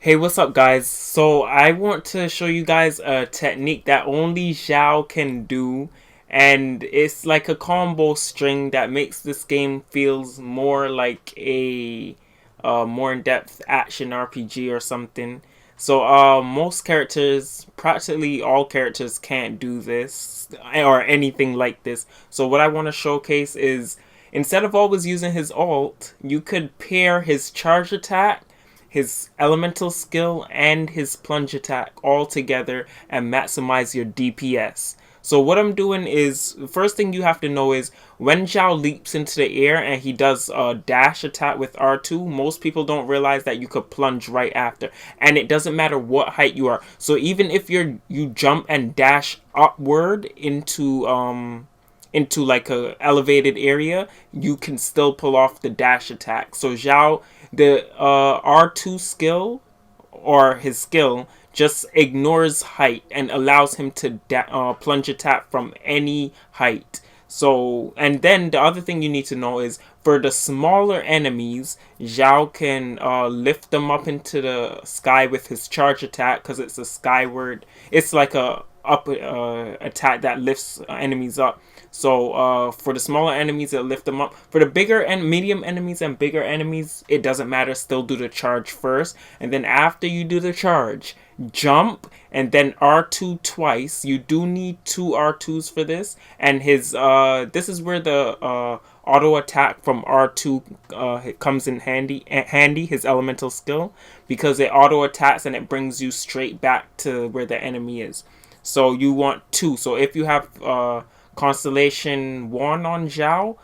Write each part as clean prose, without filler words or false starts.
Hey, what's up, guys? So, I want to show you guys a technique that only Xiao can do, and it's like a combo string that makes this game feels more like a more in-depth action RPG or something. So, most characters, practically all characters, can't do this or anything like this. So, what I want to showcase is instead of always using his ult, you could pair his charge attack, his elemental skill, and his plunge attack all together and maximize your DPS. So what I'm doing is, the first thing you have to know is when Xiao leaps into the air and he does a dash attack with R2, most people don't realize that you could plunge right after. And it doesn't matter what height you are. So even if you jump and dash upward into like a elevated area, you can still pull off the dash attack. So Xiao, the R2 skill or his skill just ignores height and allows him to plunge attack from any height. So, and then the other thing you need to know is for the smaller enemies, Zhao can lift them up into the sky with his charge attack because it's a skyward. It's like a up attack that lifts enemies up. So for the smaller enemies, it'll lift them up. For the bigger and medium enemies and bigger enemies, it doesn't matter. Still do the charge first, and then after you do the charge, jump and then R2 twice. You do need two R2s for this, and his this is where the auto attack from R2 comes in handy, his elemental skill, because it auto attacks and it brings you straight back to where the enemy is. So you want two. So if you have Constellation 1 on Xiao,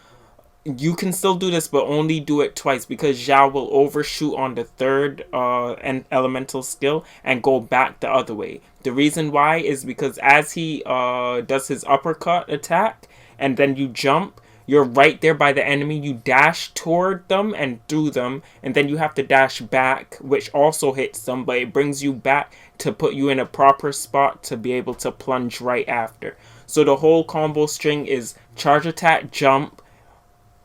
you can still do this, but only do it twice because Xiao will overshoot on the third and elemental skill and go back the other way. The reason why is because as he does his uppercut attack and then you jump, you're right there by the enemy. You dash toward them and through them, and then you have to dash back, which also hits them, but it brings you back to put you in a proper spot to be able to plunge right after. So the whole combo string is charge attack, jump,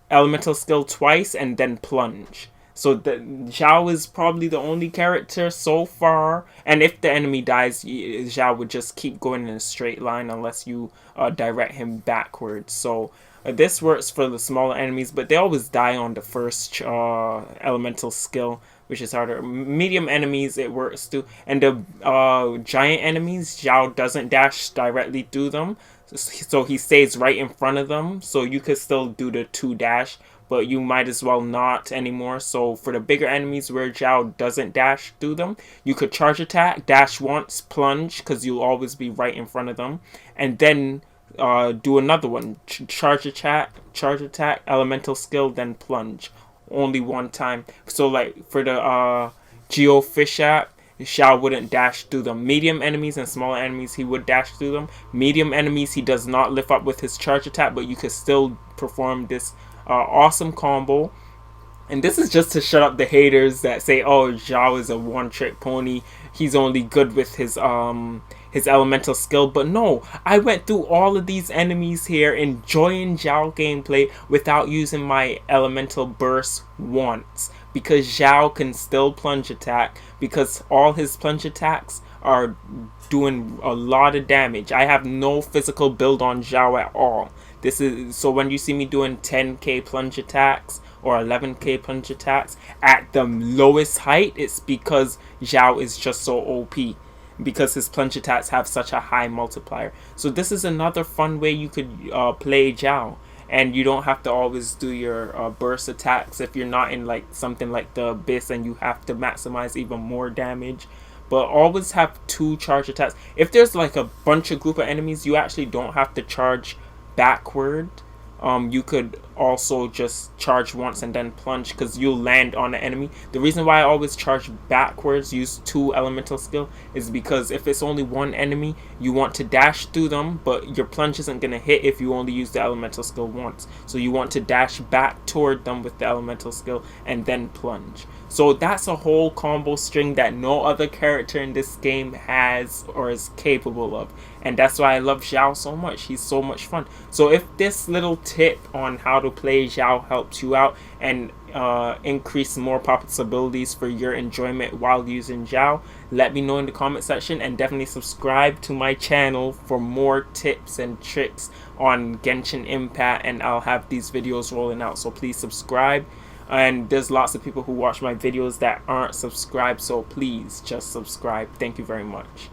elemental skill twice, and then plunge. So the Xiao is probably the only character so far, and if the enemy dies, Xiao would just keep going in a straight line unless you direct him backwards. So this works for the smaller enemies, but they always die on the first elemental skill, which is harder. Medium enemies, it works too, and the giant enemies, Xiao doesn't dash directly through them, so he stays right in front of them. So you could still do the two dash, but you might as well not anymore. So for the bigger enemies where Xiao doesn't dash through them, you could charge attack, dash once, plunge, because you'll always be right in front of them, and then do another one, charge attack, elemental skill, then plunge. Only one time. So like for the Geo Fish app, Xiao wouldn't dash through them. Medium enemies and smaller enemies, he would dash through them. Medium enemies, he does not lift up with his charge attack, but you could still perform this awesome combo. And this is just to shut up the haters that say, "Oh, Zhao is a one-trick pony. He's only good with his elemental skill." But no, I went through all of these enemies here enjoying Zhao gameplay without using my elemental burst once, because Zhao can still plunge attack, because all his plunge attacks are doing a lot of damage. I have no physical build on Xiao at all. This is so when you see me doing 10k plunge attacks or 11k plunge attacks at the lowest height, it's because Xiao is just so OP, because his plunge attacks have such a high multiplier. So this is another fun way you could play Xiao, and you don't have to always do your burst attacks if you're not in like something like the Abyss and you have to maximize even more damage. But always have two charge attacks. If there's like a bunch of group of enemies, you actually don't have to charge backward. You could also just charge once and then plunge, because you'll land on the enemy. The reason why I always charge backwards, use two elemental skill, is because if it's only one enemy, you want to dash through them, but your plunge isn't going to hit if you only use the elemental skill once. So you want to dash back toward them with the elemental skill and then plunge. So that's a whole combo string that no other character in this game has or is capable of. And that's why I love Xiao so much. He's so much fun. So if this little tip on how to play Xiao helps you out and increase more possibilities for your enjoyment while using Xiao, let me know in the comment section, and definitely subscribe to my channel for more tips and tricks on Genshin Impact, and I'll have these videos rolling out, so please subscribe. And there's lots of people who watch my videos that aren't subscribed, so please just subscribe. Thank you very much.